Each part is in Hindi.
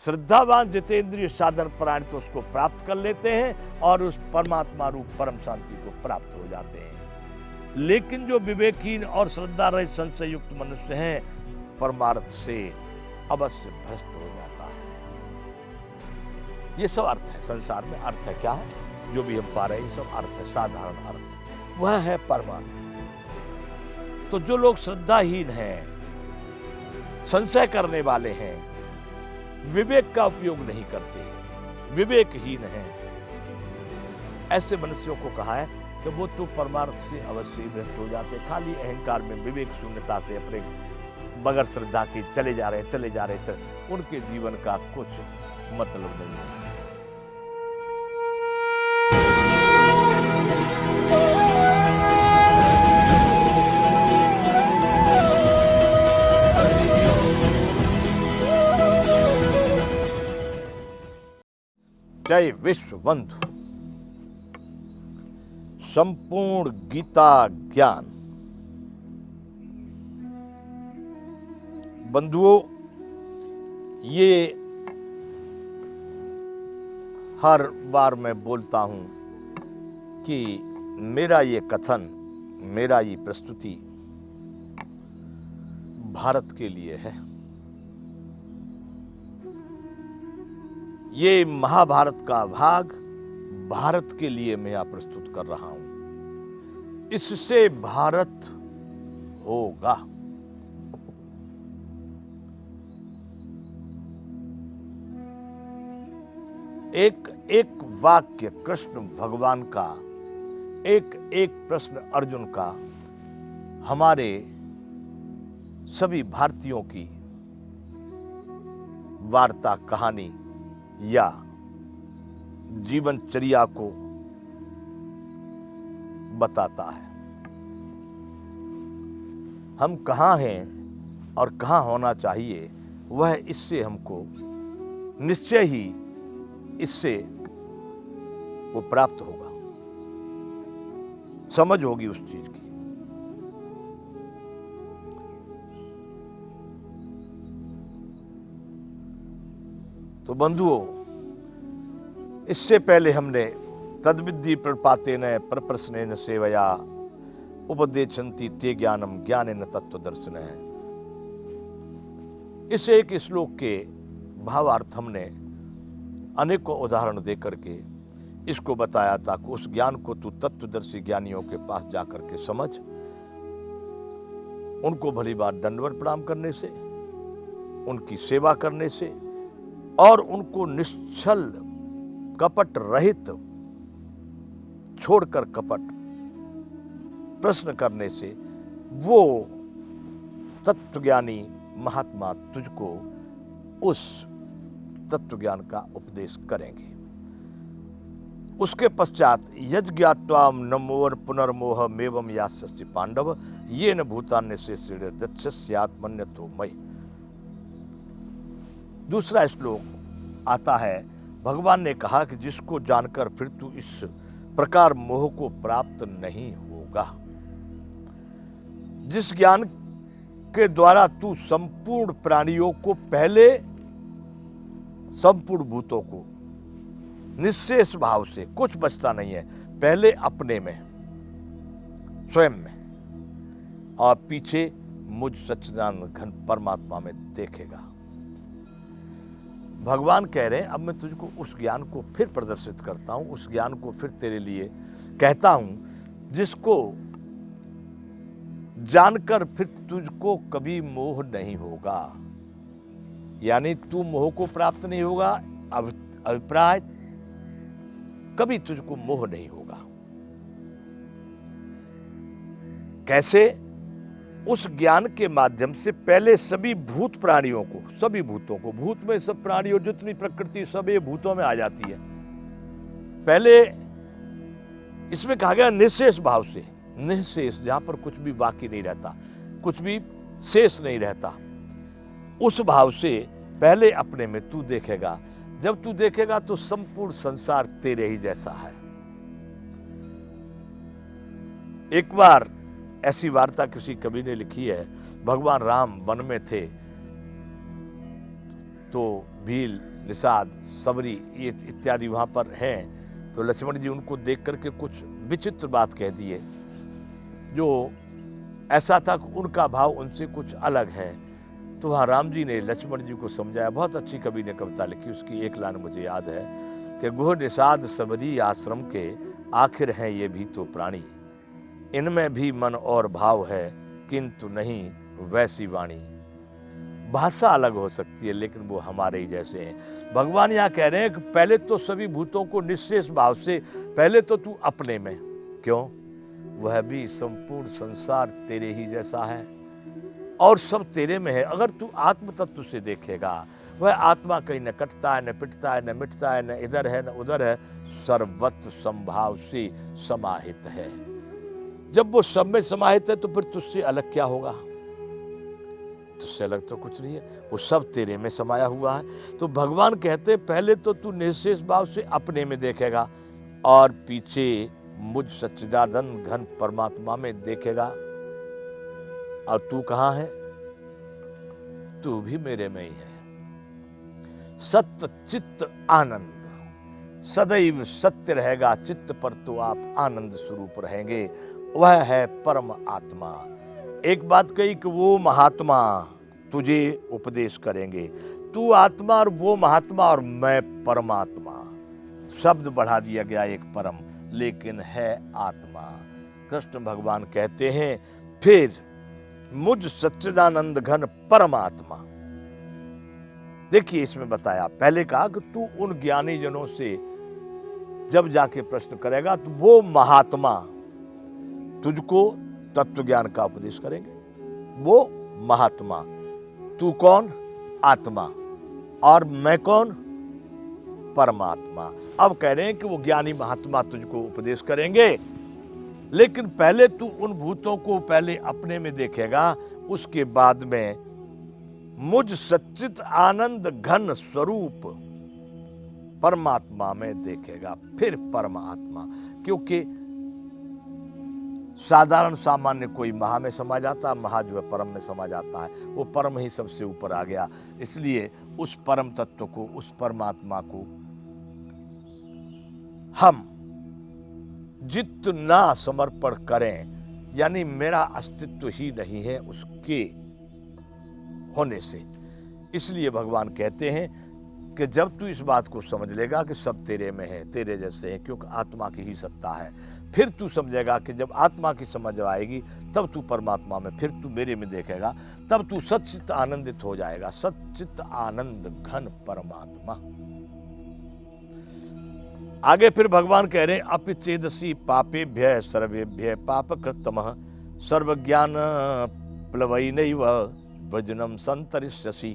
श्रद्धावान जितेंद्रिय साधन परायण तो उसको प्राप्त कर लेते हैं और उस परमात्मा रूप परम शांति को प्राप्त हो जाते हैं। लेकिन जो विवेकहीन और श्रद्धा रहित संशय युक्त मनुष्य हैं, परमार्थ से अवश्य भ्रष्ट हो जाता है। ये सब अर्थ है, संसार में अर्थ है क्या है, जो भी हम पा रहे हैं सब अर्थ है, साधारण अर्थ वह है परमार्थ। तो जो लोग श्रद्धाहीन हैं, संशय करने वाले हैं, विवेक का उपयोग नहीं करते, विवेकहीन हैं, ऐसे मनुष्यों को कहा है कि वो तो परमार्थ से अवश्य ही भ्रष्ट हो जाते, खाली अहंकार में विवेक शून्यता से अपने बगैर श्रद्धा के चले जा रहे, उनके जीवन का कुछ मतलब नहीं है। जय विश्व बंधु। संपूर्ण गीता ज्ञान बंधुओं, ये हर बार मैं बोलता हूं कि मेरा ये कथन, मेरा ये प्रस्तुति भारत के लिए है। ये महाभारत का भाग भारत के लिए मैं यहाँ प्रस्तुत कर रहा हूं। इससे भारत होगा। एक एक वाक्य कृष्ण भगवान का, एक एक प्रश्न अर्जुन का हमारे सभी भारतीयों की वार्ता, कहानी या जीवनचर्या को बताता है। हम कहाँ हैं और कहाँ होना चाहिए, वह इससे हमको निश्चय ही इससे वो प्राप्त होगा, समझ होगी उस चीज की। तो बंधुओं, इससे पहले हमने तद्विद्धि प्रपातेन प्रप्रश्नेन सेवया उपदेशन्ति ते ज्ञानम ज्ञानेन तत्वदर्शन है, इस एक श्लोक के भावार्थ हमने अनेकों उदाहरण देकर के इसको बताया था कि उस ज्ञान को तू तत्वदर्शी ज्ञानियों के पास जाकर के समझ, उनको भली बात दंडवत प्रणाम करने से, उनकी सेवा करने से और उनको निश्चल कपट रहित छोड़कर कपट प्रश्न करने से वो तत्वज्ञानी महात्मा तुझको उस तत्व ज्ञान का उपदेश करेंगे। उसके पश्चात यज् ज्ञात्वा नमोर पुनर्मोह मेवम यास्यसि पांडव ये न भूतान्य से दक्षस्यात्मन्यतो मयि। दूसरा श्लोक आता है, भगवान ने कहा कि जिसको जानकर फिर तू इस प्रकार मोह को प्राप्त नहीं होगा, जिस ज्ञान के द्वारा तू संपूर्ण प्राणियों को, पहले संपूर्ण भूतों को निश्शेष भाव से, कुछ बचता नहीं है, पहले अपने में, स्वयं में, और पीछे मुझ सच्चिदानंद घन परमात्मा में देखेगा। भगवान कह रहे हैं अब मैं तुझको उस ज्ञान को फिर प्रदर्शित करता हूं, उस ज्ञान को फिर तेरे लिए कहता हूं, जिसको जानकर फिर तुझको कभी मोह नहीं होगा। यानी तू मोह को प्राप्त नहीं होगा, अभिप्राय कभी तुझको मोह नहीं होगा। कैसे? उस ज्ञान के माध्यम से पहले सभी भूत प्राणियों को, सभी भूतों को, भूत में सब प्राणियों जितनी प्रकृति सब ये भूतों में आ जाती है, पहले इसमें कहा गया निःशेष भाव से, निःशेष जहां पर कुछ भी बाकी नहीं रहता, कुछ भी शेष नहीं रहता, उस भाव से पहले अपने में तू देखेगा। जब तू देखेगा तो संपूर्ण संसार तेरे ही जैसा है। एक बार ऐसी वार्ता किसी कवि ने लिखी है, भगवान राम वन में थे तो भील, निषाद, सबरी ये इत्यादि वहां पर हैं। तो लक्ष्मण जी उनको देख करके कुछ विचित्र बात कह दिए, जो ऐसा था कि उनका भाव उनसे कुछ अलग है। तो वहाँ राम जी ने लक्ष्मण जी को समझाया। बहुत अच्छी कवि ने कविता लिखी, उसकी एक लाइन मुझे याद है कि गुह निषाद सबरी आश्रम के आखिर हैं ये भी तो प्राणी, इनमें भी मन और भाव है किंतु नहीं वैसी वाणी। भाषा अलग हो सकती है लेकिन वो हमारे ही जैसे हैं। भगवान यहाँ कह रहे हैं कि पहले तो सभी भूतों को निश्चेष भाव से, पहले तो तू अपने में, क्यों, वह भी संपूर्ण संसार तेरे ही जैसा है और सब तेरे में है। अगर तू आत्म तत्व से देखेगा, वह आत्मा कहीं न कटता है, न पिटता है, न मिटता है, न इधर है न उधर है, सर्वत्र संभाव से समाहित है। जब वो सब में समाहित है तो फिर तुझसे अलग क्या होगा? तुझसे अलग तो कुछ नहीं है, वो सब तेरे में समाया हुआ है। तो भगवान कहते पहले तो तू निश्चेष भाव से अपने में देखेगा और पीछे मुझ सच्चिदानंद घन परमात्मा में देखेगा। और तू कहां है? तू भी मेरे में ही है। सत्य चित्त आनंद, सदैव सत्य रहेगा चित्त पर, तो आप आनंद स्वरूप रहेंगे। वह है परम आत्मा। एक बात कही कि वो महात्मा तुझे उपदेश करेंगे। तू आत्मा और वो महात्मा और मैं परमात्मा, शब्द बढ़ा दिया गया एक परम, लेकिन है आत्मा। कृष्ण भगवान कहते हैं फिर मुझ सच्चिदानंद घन परमात्मा। देखिए इसमें बताया, पहले कहा कि तू उन ज्ञानी जनों से जब जाके प्रश्न करेगा तो वो महात्मा तुझको तत्व ज्ञान का उपदेश करेंगे। वो महात्मा, तू कौन? आत्मा, और मैं कौन? परमात्मा। अब कह रहे हैं कि वो ज्ञानी महात्मा तुझको उपदेश करेंगे, लेकिन पहले तू उन भूतों को पहले अपने में देखेगा, उसके बाद में मुझ सच्चित आनंद घन स्वरूप परमात्मा में देखेगा, फिर परमात्मा। क्योंकि साधारण सामान्य कोई महा में समा जाता, महा जो है परम में समा जाता है, वो परम ही सबसे ऊपर आ गया। इसलिए उस परम तत्व को, उस परमात्मा को हम जितना समर्पण करें, यानी मेरा अस्तित्व ही नहीं है उसके होने से। इसलिए भगवान कहते हैं कि जब तू इस बात को समझ लेगा कि सब तेरे में है, तेरे जैसे है, क्योंकि आत्मा की ही सत्ता है, फिर तू समझेगा कि जब आत्मा की समझ आएगी तब तू परमात्मा में, फिर तू मेरे में देखेगा, तब तू सच्चित आनंदित हो जाएगा। सच्चित आनंद घन परमात्मा। आगे फिर भगवान कह रहे हैं अपिचेदसी पापेभ्य सर्वेभ्य पाप कृतमः सर्वज्ञान प्लवैनैव वज्रनम संतरिष्यसि।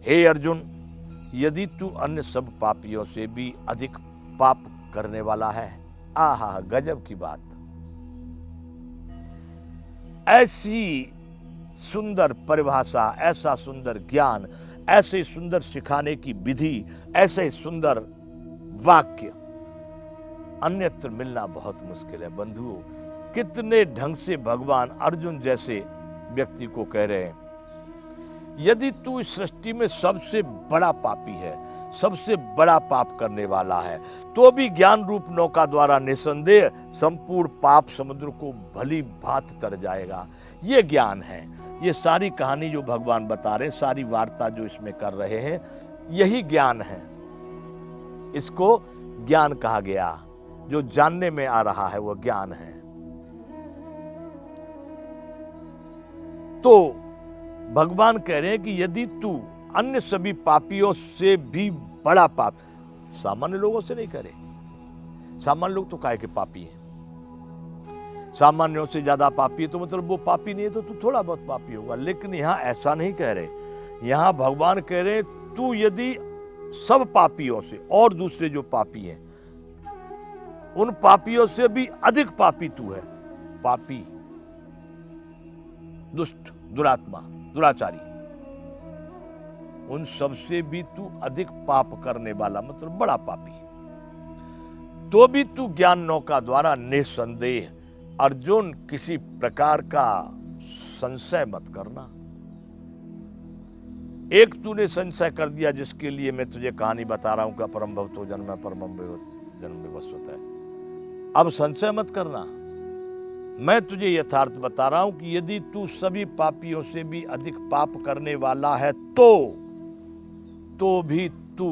हे अर्जुन, यदि तू अन्य सब पापियों से भी अधिक पाप करने वाला है, आहा गजब की बात, ऐसी सुंदर परिभाषा, ऐसा सुंदर ज्ञान, ऐसे सुंदर सिखाने की विधि, ऐसे सुंदर वाक्य अन्यत्र मिलना बहुत मुश्किल है। बंधुओं, कितने ढंग से भगवान अर्जुन जैसे व्यक्ति को कह रहे हैं, यदि तू इस सृष्टि में सबसे बड़ा पापी है, सबसे बड़ा पाप करने वाला है, तो भी ज्ञान रूप नौका द्वारा निसंदेह संपूर्ण पाप समुद्र को भली भांति तर जाएगा। ये ज्ञान है। ये सारी कहानी जो भगवान बता रहे हैं, सारी वार्ता जो इसमें कर रहे हैं, यही ज्ञान है। इसको ज्ञान कहा गया। जो जानने में आ रहा है वो ज्ञान है। तो भगवान कह रहे हैं कि यदि तू अन्य सभी पापियों से भी बड़ा पाप, सामान्य लोगों से नहीं करे, सामान्य लोग तो काहे के पापी हैं, सामान्यों से ज्यादा पापी है तो मतलब वो पापी नहीं है, तो तू थोड़ा बहुत पापी होगा। लेकिन यहां ऐसा नहीं कह रहे, यहां भगवान कह रहे तू यदि सब पापियों से और दूसरे जो पापी हैं उन पापियों से भी अधिक पापी तू है, पापी, दुष्ट, दुरात्मा, दुराचारी, उन सबसे भी तू अधिक पाप करने वाला, मतलब बड़ा पापी, तो भी तू ज्ञान नौका द्वारा निसंदेह, अर्जुन किसी प्रकार का संशय मत करना, एक तूने संशय कर दिया जिसके लिए मैं तुझे कहानी बता रहा हूं कि परम भवतो जन्म परम जन्म विवस्वत है। अब संशय मत करना, मैं तुझे यथार्थ बता रहा हूं कि यदि तू सभी पापियों से भी अधिक पाप करने वाला है तो भी तू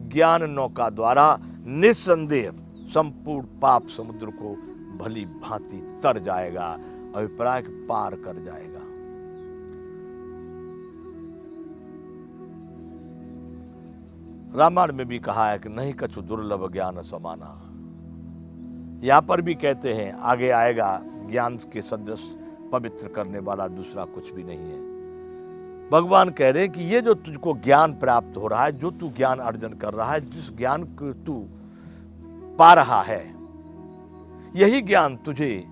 ज्ञान नौका द्वारा निस्संदेह संपूर्ण पाप समुद्र को भली भांति तर जाएगा, अभिप्राय पार कर जाएगा। रामायण में भी कहा है कि नहीं कछु दुर्लभ ज्ञान समाना। यहां पर भी कहते हैं, आगे आएगा, ज्ञान के सदृश पवित्र करने वाला दूसरा कुछ भी नहीं है। भगवान कह रहे हैं कि ये जो तुझको ज्ञान प्राप्त हो रहा है, जो तू ज्ञान अर्जन कर रहा है, जिस ज्ञान को तू पा रहा है, यही ज्ञान तुझे,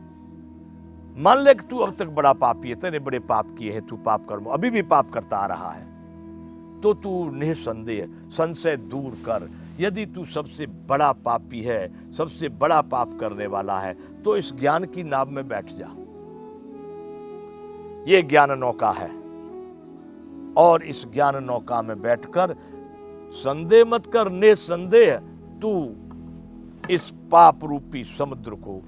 मान ले कि तू अब तक बड़ा पापी है, तेने बड़े पाप किए हैं, तू पाप कर्म अभी भी पाप करता आ रहा है, तो तू निसंदेह संशय दूर कर। यदि तू सबसे बड़ा पापी है, सबसे बड़ा पाप करने वाला है, तो इस ज्ञान की नाव में बैठ जा। ये ज्ञान नौका है, और इस ज्ञान नौका में बैठकर संदेह मत कर, निसंदेह तू इस पाप रूपी समुद्र को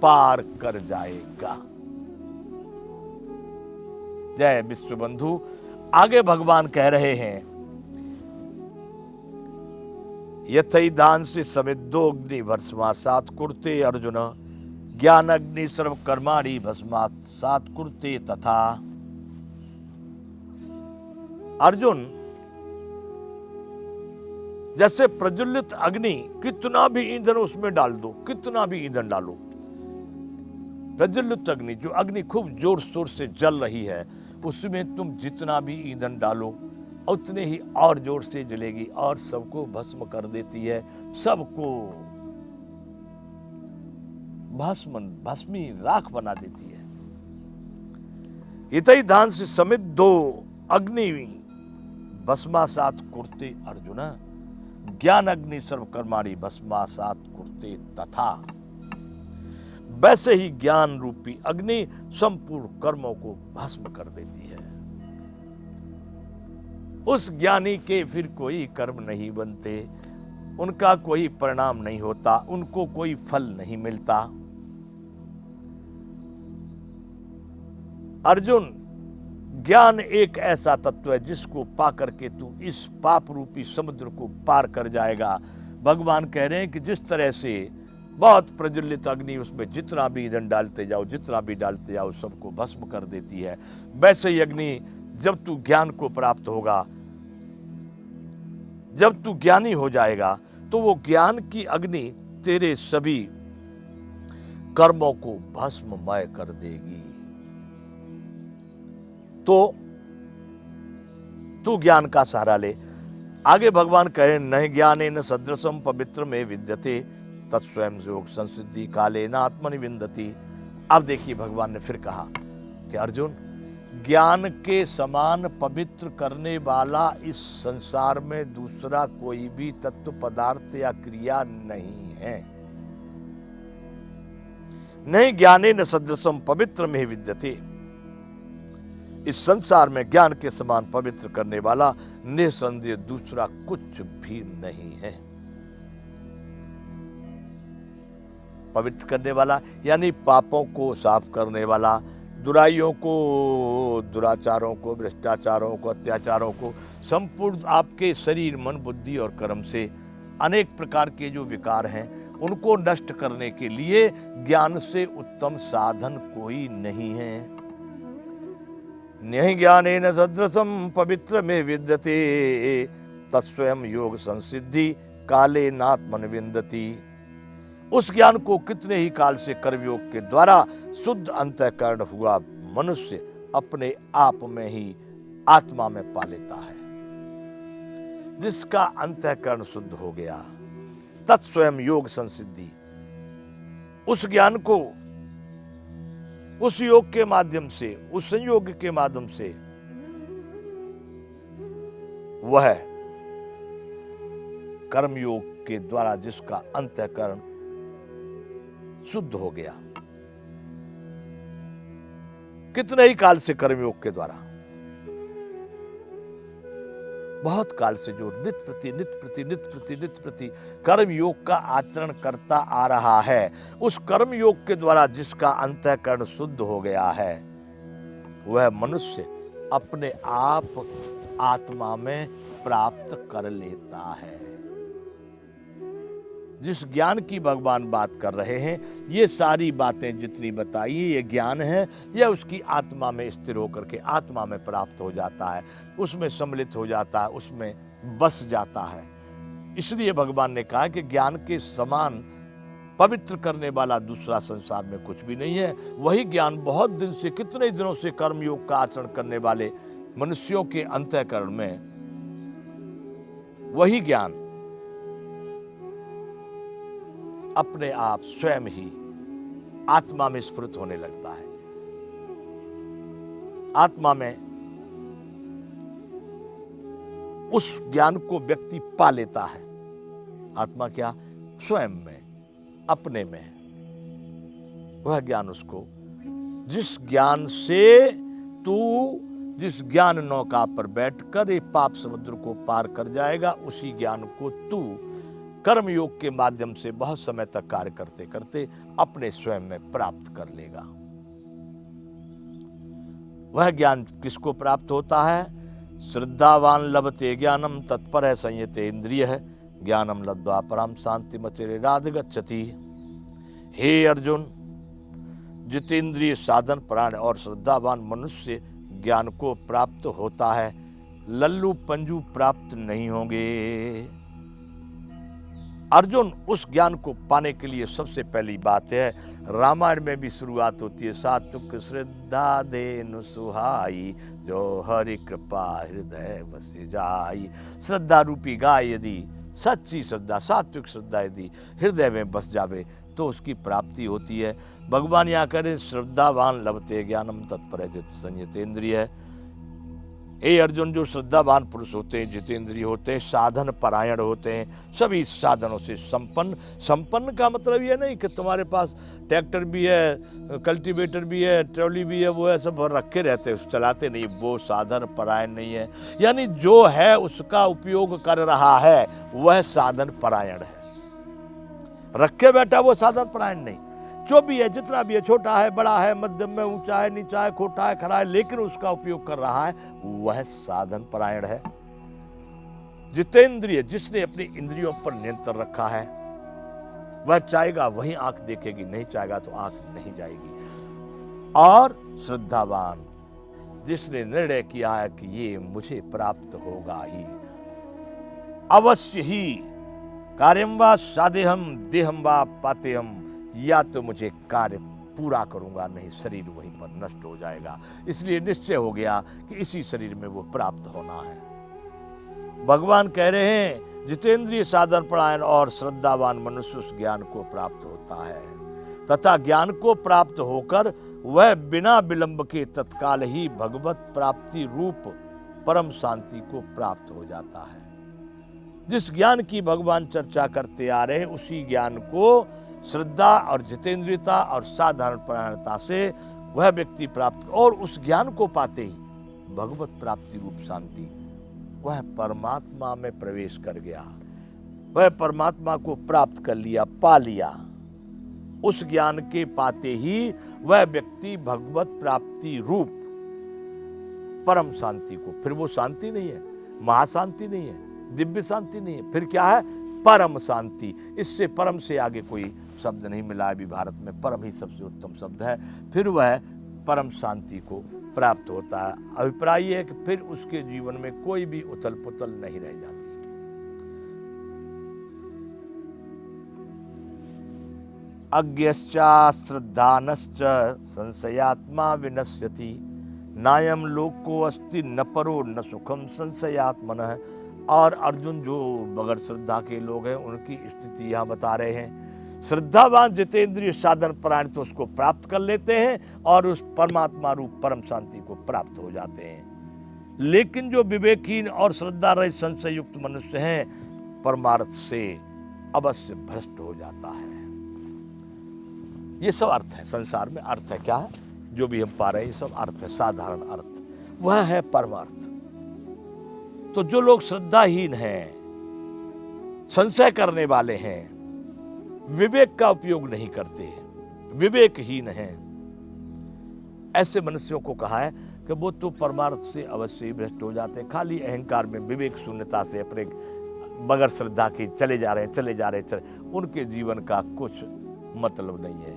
पार कर जाएगा। जय विश्व बंधु। आगे भगवान कह रहे हैं, यथैधांसि समिद्धोग्नि भस्मासात् कुरुते अर्जुन, ज्ञान अग्नि सर्व कर्माणि भस्मासात् कुरुते तथा। अर्जुन, जैसे प्रज्वलित अग्नि, कितना भी ईंधन उसमें डाल दो, कितना भी ईंधन डालो, प्रज्वलित अग्नि, जो अग्नि खूब जोर शोर से जल रही है, उसमें तुम जितना भी ईंधन डालो उतने ही और जोर से जलेगी और सबको भस्म कर देती है, सबको भस्मी राख बना देती है। यथैधांसि समिद्धो अग्नि भस्मासात् कुरुते अर्जुन, ज्ञान अग्नि सर्व कर्माणि भस्मासात् कुरुते तथा। वैसे ही ज्ञान रूपी अग्नि संपूर्ण कर्मों को भस्म कर देती है। उस ज्ञानी के फिर कोई कर्म नहीं बनते, उनका कोई परिणाम नहीं होता, उनको कोई फल नहीं मिलता। अर्जुन, ज्ञान एक ऐसा तत्व है जिसको पाकर के तू इस पाप रूपी समुद्र को पार कर जाएगा। भगवान कह रहे हैं कि जिस तरह से बहुत प्रज्वलित अग्नि, उसमें जितना भी ईंधन डालते जाओ, जितना भी डालते जाओ, सबको भस्म कर देती है, वैसे ही अग्नि जब तू ज्ञान को प्राप्त होगा, जब तू ज्ञानी हो जाएगा, तो वो ज्ञान की अग्नि तेरे सभी कर्मों को भस्ममय कर देगी। तो तू ज्ञान का सहारा ले। आगे भगवान कहे, न ज्ञानेन सदृशम पवित्र में विद्यते तत्स्वयं योग संसिद्धि काले न आत्मनि विन्दति। अब देखिए भगवान ने फिर कहा कि अर्जुन, ज्ञान के समान पवित्र करने वाला इस संसार में दूसरा कोई भी तत्व, पदार्थ या क्रिया नहीं है। नहीं ज्ञानेन सदृशम पवित्र में विद्यते, इस संसार में ज्ञान के समान पवित्र करने वाला निसंदेह दूसरा कुछ भी नहीं है। पवित्र करने वाला यानी पापों को साफ करने वाला, दुराइयों को, दुराचारों को, भ्रष्टाचारों को, अत्याचारों को, संपूर्ण आपके शरीर, मन, बुद्धि और कर्म से अनेक प्रकार के जो विकार हैं, उनको नष्ट करने के लिए ज्ञान से उत्तम साधन कोई नहीं है। नहीं ज्ञानेन सदृशम पवित्र में विद्यते तत्स्वयं योग संसिद्धि काले नात्मन विन्दति। उस ज्ञान को कितने ही काल से कर्मयोग के द्वारा शुद्ध अंतःकरण हुआ मनुष्य अपने आप में ही आत्मा में पा लेता है। जिसका अंतःकरण शुद्ध हो गया, तत्स्वयं योग संसिद्धि, उस ज्ञान को उस योग के माध्यम से, उस संयोग के माध्यम से वह कर्मयोग के द्वारा जिसका अंतःकरण शुद्ध हो गया, कितने ही काल से कर्मयोग के द्वारा, बहुत काल से जो नित्य प्रति कर्म योग का आचरण करता आ रहा है, उस कर्म योग के द्वारा जिसका अंतःकरण शुद्ध हो गया है, वह मनुष्य अपने आप आत्मा में प्राप्त कर लेता है। जिस ज्ञान की भगवान बात कर रहे हैं, ये सारी बातें जितनी बताई ये ज्ञान है, यह उसकी आत्मा में स्थिर होकर के आत्मा में प्राप्त हो जाता है, उसमें सम्मिलित हो जाता है, उसमें बस जाता है। इसलिए भगवान ने कहा कि ज्ञान के समान पवित्र करने वाला दूसरा संसार में कुछ भी नहीं है। वही ज्ञान बहुत दिन से, कितने दिनों से कर्मयोग का आचरण करने वाले मनुष्यों के अंतःकरण में वही ज्ञान अपने आप स्वयं ही आत्मा में स्फुरित होने लगता है। आत्मा में उस ज्ञान को व्यक्ति पा लेता है। आत्मा क्या? स्वयं में, अपने में। वह ज्ञान उसको, जिस ज्ञान से तू जिस ज्ञान नौका पर बैठकर ये पाप समुद्र को पार कर जाएगा, उसी ज्ञान को तू कर्मयोग के माध्यम से बहुत समय तक कार्य करते करते अपने स्वयं में प्राप्त कर लेगा। वह ज्ञान किसको प्राप्त होता है? श्रद्धावान लभते ज्ञानम तत्पर है संयते इंद्रिय है ज्ञानम लब्ध्वा पराम शांति मचिरेराध गच्छति। हे अर्जुन, जितेंद्रिय साधन प्राण और श्रद्धावान मनुष्य ज्ञान को प्राप्त होता है, लल्लू पंजू प्राप्त नहीं होंगे। अर्जुन, उस ज्ञान को पाने के लिए सबसे पहली बात है, रामायण में भी शुरुआत होती है, सात्विक श्रद्धा धेनु सुहाई जो हरि कृपा हृदय बस जाई। श्रद्धा रूपी गाय यदि, सच्ची श्रद्धा, सात्विक श्रद्धा यदि हृदय में बस जावे तो उसकी प्राप्ति होती है। भगवान यहाँ करे श्रद्धावान लभते ज्ञानम तत्पर है संयतेंद्रिय है। हे अर्जुन, जो श्रद्धावान पुरुष होते हैं, जितेंद्रिय होते हैं, साधन परायण होते हैं, सभी साधनों से संपन्न। संपन्न का मतलब ये नहीं कि तुम्हारे पास ट्रैक्टर भी है, कल्टीवेटर भी है, ट्रॉली भी है, वो है, सब रखे रहते हैं, चलाते नहीं, वो साधन परायण नहीं है। यानी जो है उसका उपयोग कर रहा है, वह साधन परायण है। रखे बैठा वो साधन परायण नहीं। जो भी है, जितना भी है, छोटा है, बड़ा है, मध्यम में, ऊंचा है, नीचा है, खोटा है, खरा है, लेकिन उसका उपयोग कर रहा है, वह साधन परायण है। जितेंद्रिय, जिसने अपनी इंद्रियों पर नियंत्रण रखा है, वह चाहेगा वही आंख देखेगी, नहीं चाहेगा तो आंख नहीं जाएगी। और श्रद्धावान, जिसने निर्णय किया है कि ये मुझे प्राप्त होगा ही, अवश्य ही, कार्यम वा साधेहम देहम वा पातेहम, या तो मुझे कार्य पूरा करूंगा, नहीं शरीर वहीं पर नष्ट हो जाएगा। इसलिए निश्चय हो गया कि इसी शरीर में वो प्राप्त होना है। भगवान कह रहे हैं, जितेंद्रिय साधन परायण और श्रद्धावान मनुष्य उस ज्ञान को प्राप्त होता है, तथा ज्ञान को प्राप्त होकर वह बिना विलंब के तत्काल ही भगवत प्राप्ति रूप परम शांति को प्राप्त हो जाता है। जिस ज्ञान की भगवान चर्चा करते आ रहे हैं, उसी ज्ञान को श्रद्धा और जितेंद्रियता और साधारण परायणता से वह व्यक्ति प्राप्त, और उस ज्ञान को पाते ही भगवत प्राप्ति रूप शांति, वह परमात्मा में प्रवेश कर गया, वह परमात्मा को प्राप्त कर लिया, पा लिया। उस ज्ञान के पाते ही वह व्यक्ति भगवत प्राप्ति रूप परम शांति को, फिर वो शांति नहीं है, महाशांति नहीं है, दिव्य शांति नहीं है, फिर क्या है? परम शांति। इससे परम से आगे कोई शब्द नहीं मिला अभी भारत में, परम ही सबसे उत्तम शब्द है। फिर वह परम शांति को प्राप्त होता है। अभिप्राय है कि फिर उसके जीवन में कोई भी उथल पुथल नहीं रह जाती। अज्ञश्चा श्रद्धानश्च संशयात्मा विनश्यति नायम लोको अस्ति न परो न सुखम संशयात्मनः। और अर्जुन, जो बगैर श्रद्धा के लोग हैं, उनकी स्थिति यहाँ बता रहे हैं। श्रद्धावान जितेंद्रिय साधन परायण तो उसको प्राप्त कर लेते हैं और उस परमात्मा रूप परम शांति को प्राप्त हो जाते हैं। लेकिन जो विवेकहीन और श्रद्धा रहित संशय युक्त मनुष्य हैं, परमार्थ से अवश्य भ्रष्ट हो जाता है। ये सब अर्थ है, संसार में अर्थ है। क्या है? जो भी हम पा रहे हैं, ये सब अर्थ है, साधारण अर्थ। वह है परमार्थ। तो जो लोग श्रद्धाहीन हैं, संशय करने वाले हैं, विवेक का उपयोग नहीं करते, विवेकहीन हैं, ऐसे मनुष्यों को कहा है कि वो तो परमार्थ से अवश्य ही भ्रष्ट हो जाते हैं। खाली अहंकार में, विवेक शून्यता से अपने बगैर श्रद्धा के चले जा रहे हैं, उनके जीवन का कुछ मतलब नहीं है।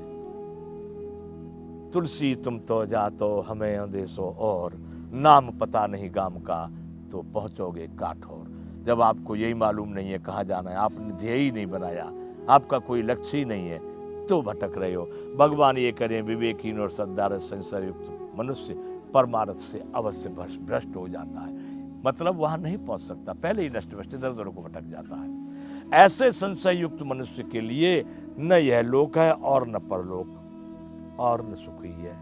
तुलसी तुम तो जातो हमें अंदेशो और, नाम पता नहीं गाम का तो पहुंचोगे काठौर। जब आपको यही मालूम नहीं है कहाँ जाना है, आपने ध्येय ही नहीं बनाया, आपका कोई लक्ष्य ही नहीं है, तो भटक रहे हो। भगवान ये करें, विवेकहीन और श्रद्धा संशय युक्त मनुष्य परमार्थ से अवश्य भ्रष्ट हो जाता है, मतलब वहां नहीं पहुंच सकता, पहले ही नष्ट भ्रष्ट इधर उधर को भटक जाता है। ऐसे संशय युक्त मनुष्य के लिए न यह लोक है और न परलोक और न सुख ही है।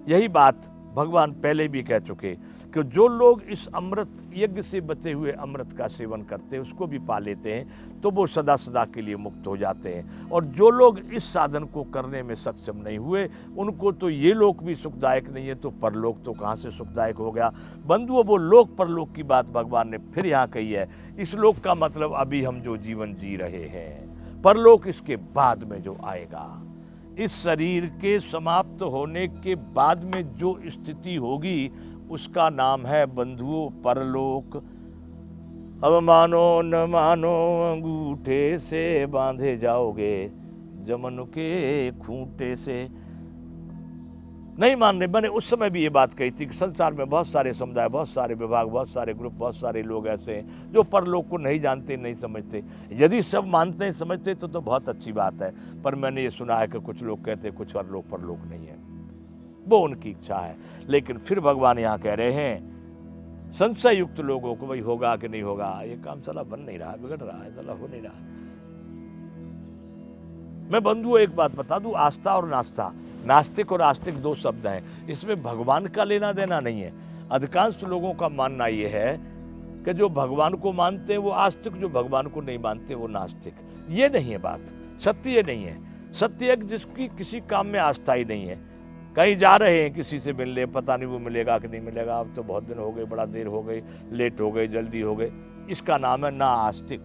यही बात भगवान पहले भी कह चुके कि जो लोग इस अमृत यज्ञ से बचे हुए अमृत का सेवन करते हैं, उसको भी पा लेते हैं, तो वो सदा सदा के लिए मुक्त हो जाते हैं। और जो लोग इस साधन को करने में सक्षम नहीं हुए, उनको तो ये लोक भी सुखदायक नहीं है, तो परलोक तो कहाँ से सुखदायक हो गया। बंधुओं, वो लोक परलोक की बात भगवान ने फिर यहाँ कही है। इस लोक का मतलब अभी हम जो जीवन जी रहे हैं, परलोक इसके बाद में जो आएगा, इस शरीर के समाप्त होने के बाद में जो स्थिति होगी, उसका नाम है बंधुओं परलोक। अब मानो न मानो अंगूठे से बांधे जाओगे जमन के खूंटे से। नहीं मानने बने। उस समय भी ये बात कही थी कि संसार में बहुत सारे समुदाय, बहुत सारे विभाग, बहुत सारे ग्रुप, बहुत सारे लोग ऐसे हैं जो परलोक को नहीं जानते, नहीं समझते। यदि सब मानते हैं, समझते तो बहुत अच्छी बात है, पर मैंने ये सुना है कि कुछ लोग कहते हैं कुछ परलोक नहीं है, वो उनकी इच्छा है। लेकिन फिर भगवान यहाँ कह रहे हैं संशय युक्त लोगों को, भाई होगा कि नहीं होगा, ये काम साला बन नहीं रहा, बिगड़ रहा है, साला हो नहीं रहा। मैं बंधुओं एक बात बता दूं, आस्था और नास्ता, नास्तिक और आस्तिक दो शब्द हैं, इसमें भगवान का लेना देना नहीं है। अधिकांश लोगों का मानना यह है कि जो भगवान को मानते हैं वो आस्तिक, जो भगवान को नहीं मानते वो नास्तिक। ये नहीं है बात, सत्य ये नहीं है। सत्य एक जिसकी किसी काम में आस्था ही नहीं है, कहीं जा रहे हैं किसी से मिलने, पता नहीं वो मिलेगा कि नहीं मिलेगा, अब तो बहुत दिन हो गए, बड़ा देर हो गई, लेट हो गए, जल्दी हो गए, इसका नाम है ना आस्तिक।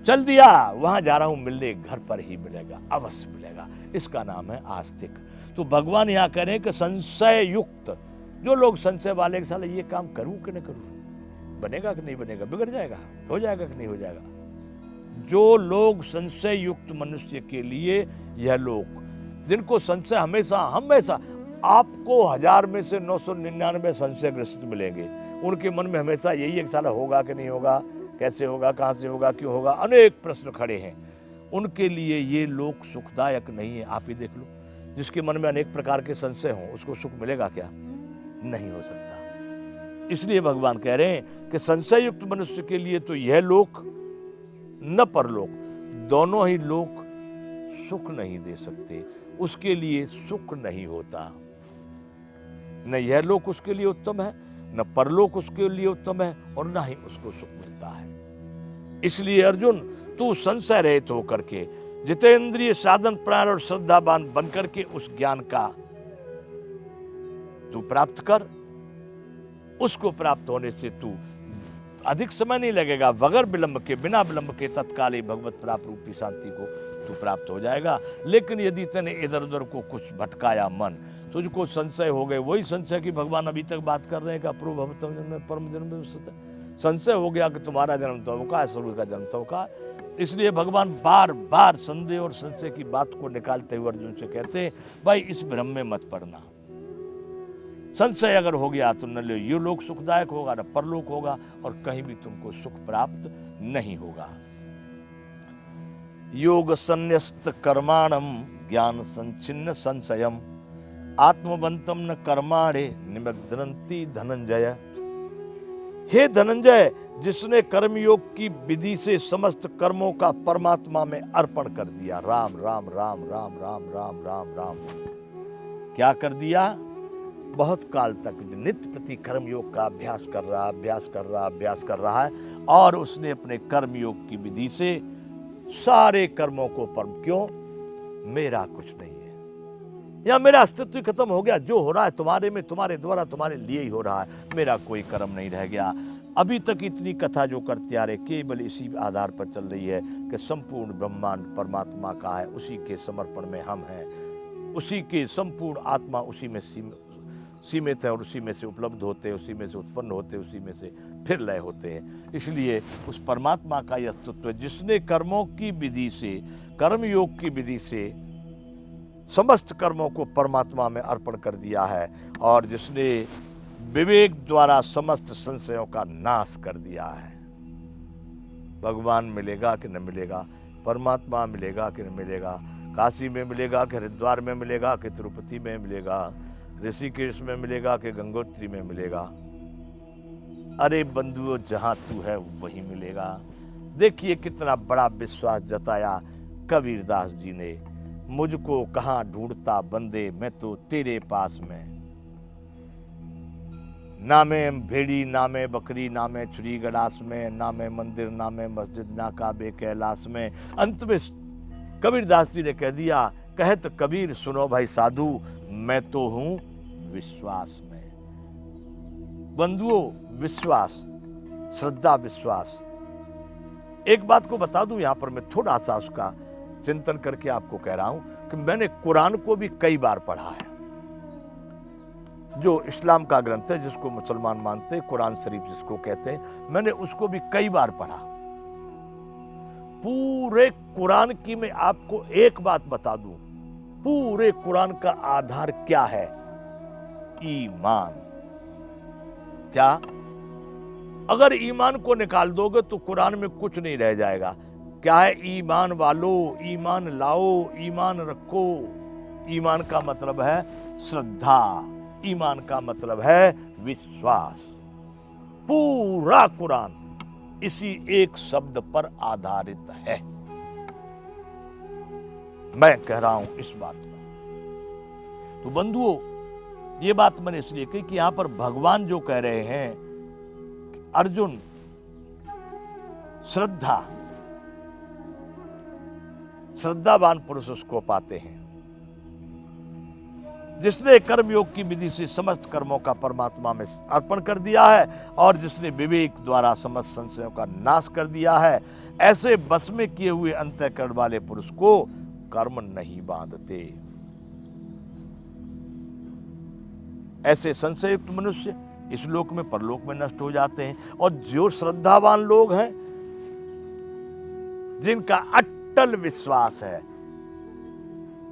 चल दिया, वहां जा रहा हूं मिलने, घर पर ही मिलेगा, अवश्य मिलेगा, इसका नाम है आस्तिक। तो भगवान यहां कह रहे हैं कि संशय युक्त जो लोग संशय वाले, साला ये काम करूं कि नहीं करूं, बनेगा कि नहीं बनेगा, बिगड़ जाएगा, हो जाएगा कि नहीं हो जाएगा। जो लोग संशय युक्त मनुष्य के लिए यह लोग, जिनको संशय हमेशा हमेशा, आपको 1000 में से 999 संशयग्रस्त मिलेंगे, उनके मन में हमेशा यही एक साला होगा कि नहीं होगा, कैसे होगा, कहां से होगा, क्यों होगा, अनेक प्रश्न खड़े हैं। उनके लिए ये लोक सुखदायक नहीं है। आप ही देख लो, जिसके मन में अनेक प्रकार के संशय हों, उसको सुख मिलेगा क्या? नहीं हो सकता। इसलिए भगवान कह रहे हैं कि संशय युक्त मनुष्य के लिए तो यह लोक न परलोक, दोनों ही लोक सुख नहीं दे सकते, उसके लिए सुख नहीं होता। न यह लोक उसके लिए उत्तम है, न परलोक उसके लिए उत्तम है, और न ही उसको सुख मिलता है। इसलिए अर्जुन, तू संशय रहित होकर के, जितेंद्रिय साधन प्राण और श्रद्धावान बनकर के उस ज्ञान का तू प्राप्त कर। उसको प्राप्त होने से तू अधिक समय नहीं लगेगा, बगैर विलंब के, बिना विलंब के तत्काल ही भगवत प्राप्त रूपी शांति को तू प्राप्त हो जाएगा। लेकिन यदि तने इधर उधर को कुछ भटकाया मन, तुझको संशय हो गए, वही संशय की भगवान अभी तक बात कर रहे हैं कि अपूर्व परम जन्म, संशय हो गया कि तुम्हारा जन्म तो का, स्वरूप का जन्म तो का। इसलिए भगवान बार बार संदेह और संशय की बात को निकालते हुए अर्जुन से कहते हैं, भाई इस भ्रम में मत पड़ना। संशय अगर हो गया तो न ये लोक सुखदायक होगा, न परलोक होगा, और कहीं भी तुमको सुख प्राप्त नहीं होगा। योग संन्यस्त कर्माणम ज्ञान संचिन्न संशयम आत्मवंतम न कर्माणे निमग्नन्ति धनंजय। हे धनंजय, जिसने कर्मयोग की विधि से समस्त कर्मों का परमात्मा में अर्पण कर दिया, राम राम राम राम राम राम राम राम, क्या कर दिया? बहुत काल तक नित्य प्रति कर्मयोग का अभ्यास कर रहा है, और उसने अपने कर्मयोग की विधि से सारे कर्मों को परम, क्यों? मेरा कुछ नहीं है, या मेरा अस्तित्व खत्म हो गया, जो हो रहा है तुम्हारे में, तुम्हारे द्वारा, तुम्हारे लिए ही हो रहा है, मेरा कोई कर्म नहीं रह गया। अभी तक इतनी कथा जो करते आ रहे केवल इसी आधार पर चल रही है कि संपूर्ण ब्रह्मांड परमात्मा का है, उसी के समर्पण में हम हैं, उसी के संपूर्ण आत्मा उसी में सीमित है और उसी में से उपलब्ध होते हैं, उसी में से उत्पन्न होते हैं, उसी में से फिर लय होते हैं। इसलिए उस परमात्मा का यह तत्व जिसने कर्मों की विधि से, कर्म योग की विधि से समस्त कर्मों को परमात्मा में अर्पण कर दिया है और जिसने विवेक द्वारा समस्त संशयों का नाश कर दिया है। भगवान मिलेगा कि न मिलेगा, परमात्मा मिलेगा कि न मिलेगा, काशी में मिलेगा कि हरिद्वार में मिलेगा कि तिरुपति में मिलेगा, ऋषिकेश में मिलेगा कि गंगोत्री में मिलेगा, अरे बंधुओं जहां तू है वहीं मिलेगा। देखिए कितना बड़ा विश्वास जताया कबीरदास जी ने, मुझको कहां ढूंढता बंदे मैं तो तेरे पास में, ना में भेड़ी ना में बकरी ना में छुरी गड़ास में, ना में मंदिर ना में मस्जिद ना काबे कैलाश में। अंत में कबीरदास जी ने कह दिया, कहत कबीर सुनो भाई साधु मैं तो हूं विश्वास में। बंधुओं विश्वास, श्रद्धा विश्वास। एक बात को बता दूं, यहां पर मैं थोड़ा सा उसका चिंतन करके आपको कह रहा हूं कि मैंने कुरान को भी कई बार पढ़ा है, जो इस्लाम का ग्रंथ है जिसको मुसलमान मानते हैं, कुरान शरीफ जिसको कहते हैं, मैंने उसको भी कई बार पढ़ा। पूरे कुरान की मैं आपको एक बात बता दूं, पूरे कुरान का आधार क्या है? ईमान। क्या? अगर ईमान को निकाल दोगे तो कुरान में कुछ नहीं रह जाएगा। क्या है? ईमान वालो, ईमान लाओ, ईमान रखो। ईमान का मतलब है श्रद्धा, ईमान का मतलब है विश्वास। पूरा कुरान इसी एक शब्द पर आधारित है। मैं कह रहा हूं इस बात पर। तो बंधुओं ये बात मैंने इसलिए कही कि यहां पर भगवान जो कह रहे हैं, अर्जुन श्रद्धावान पुरुष उसको पाते हैं जिसने कर्मयोग की विधि से समस्त कर्मों का परमात्मा में अर्पण कर दिया है और जिसने विवेक द्वारा समस्त संशयों का नाश कर दिया है। ऐसे बस में किए हुए अंतःकरण वाले पुरुष को कर्म नहीं बांधते। ऐसे संशयुक्त मनुष्य इस लोक में परलोक में नष्ट हो जाते हैं। और जो श्रद्धावान लोग हैं, जिनका अटल विश्वास है,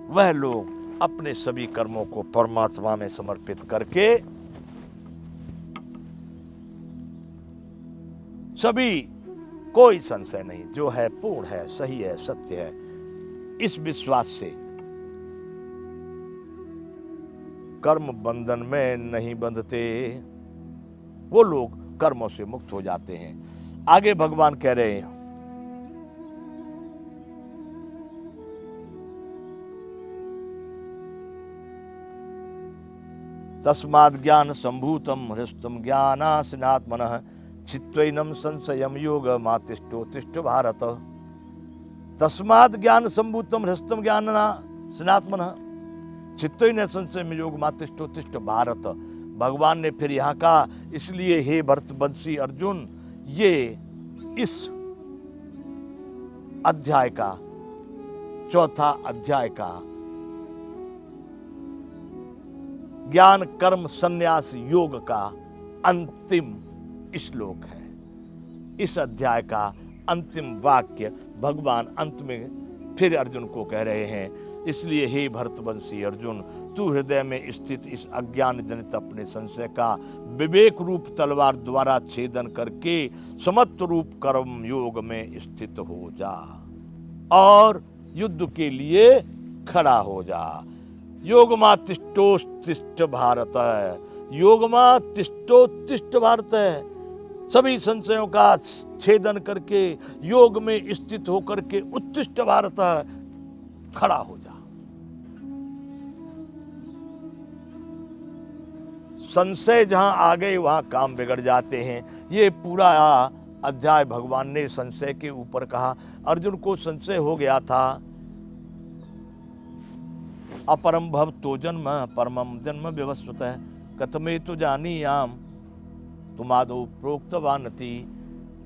वह लोग अपने सभी कर्मों को परमात्मा में समर्पित करके सभी, कोई संशय नहीं, जो है पूर्ण है, सही है, सत्य है, इस विश्वास से कर्म बंधन में नहीं बंधते, वो लोग कर्मों से मुक्त हो जाते हैं। आगे भगवान कह रहे हैं, तस्माद् ज्ञान संभूतम हृष्टम ज्ञानासिनात्मनः चित्वैनं संशयं योगमातिष्ठोतिष्ठ भारत। तस्माद् ज्ञान संभूतम हृष्टम ज्ञानासिनात्मनः चित्वैनं संशयं योगमातिष्ठोतिष्ठ भारत। भगवान ने फिर यहाँ कहा, इसलिए हे भरतवंशी अर्जुन, ये इस अध्याय का, चौथा अध्याय का ज्ञान कर्म संन्यास योग का अंतिम श्लोक है। इस अध्याय का अंतिम वाक्य भगवान अंत में फिर अर्जुन को कह रहे हैं, इसलिए हे भरतवंशी अर्जुन, तू हृदय में स्थित इस अज्ञान जनित अपने संशय का विवेक रूप तलवार द्वारा छेदन करके समत्व रूप कर्म योग में स्थित हो जा और युद्ध के लिए खड़ा हो जा। योगमा तिष्ठोत्तिष्ठ भारत है, योगमा तिष्ठोत्तिष्ठ भारत है। सभी संशयों का छेदन करके योग में स्थित होकर के उत्तिष्ठ भारत है, खड़ा हो जा। संशय जहां आ गए वहां काम बिगड़ जाते हैं। ये पूरा अध्याय भगवान ने संशय के ऊपर कहा। अर्जुन को संशय हो गया था, अपरम भव तो जन्म परमम जन्म व्यवस्थित है, कथमे तो जानीयाम तुमादो प्रोक्तवानति,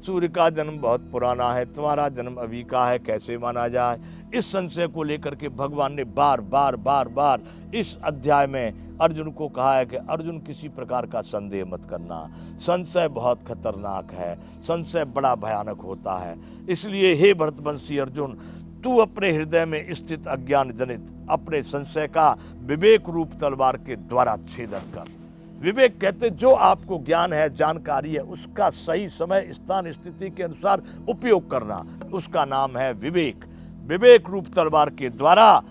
सूर्य का जन्म बहुत पुराना है, तुम्हारा जन्म अभी का है, कैसे माना जाए। इस संशय को लेकर के भगवान ने बार बार इस अध्याय में अर्जुन को कहा है कि अर्जुन किसी प्रकार का संदेह मत करना, संशय बहुत खतरनाक है, संशय बड़ा भयानक होता है। इसलिए हे भरतवंशी अर्जुन, तू अपने हृदय में स्थित अज्ञान जनित अपने संशय का विवेक रूप तलवार के द्वारा छेदन कर। विवेक कहते जो आपको ज्ञान है, जानकारी है, उसका सही समय स्थान स्थिति के अनुसार उपयोग करना, उसका नाम है विवेक। विवेक रूप तलवार के द्वारा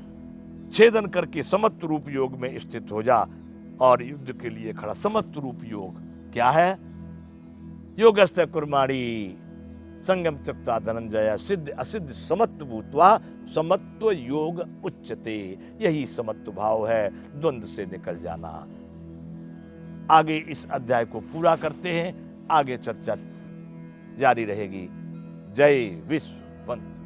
छेदन करके समत्व रूप योग में स्थित हो जा और युद्ध के लिए खड़ा। समत्व रूप योग क्या है? योगस्थ कुर्माणी संगम त्यक्ता धनंजय सिद्ध असिद्ध समत्व भूत्वा समत्व योग उच्चते। यही समत्व भाव है, द्वंद्व से निकल जाना। आगे इस अध्याय को पूरा करते हैं, आगे चर्चा जारी रहेगी। जय विश्व वंदे।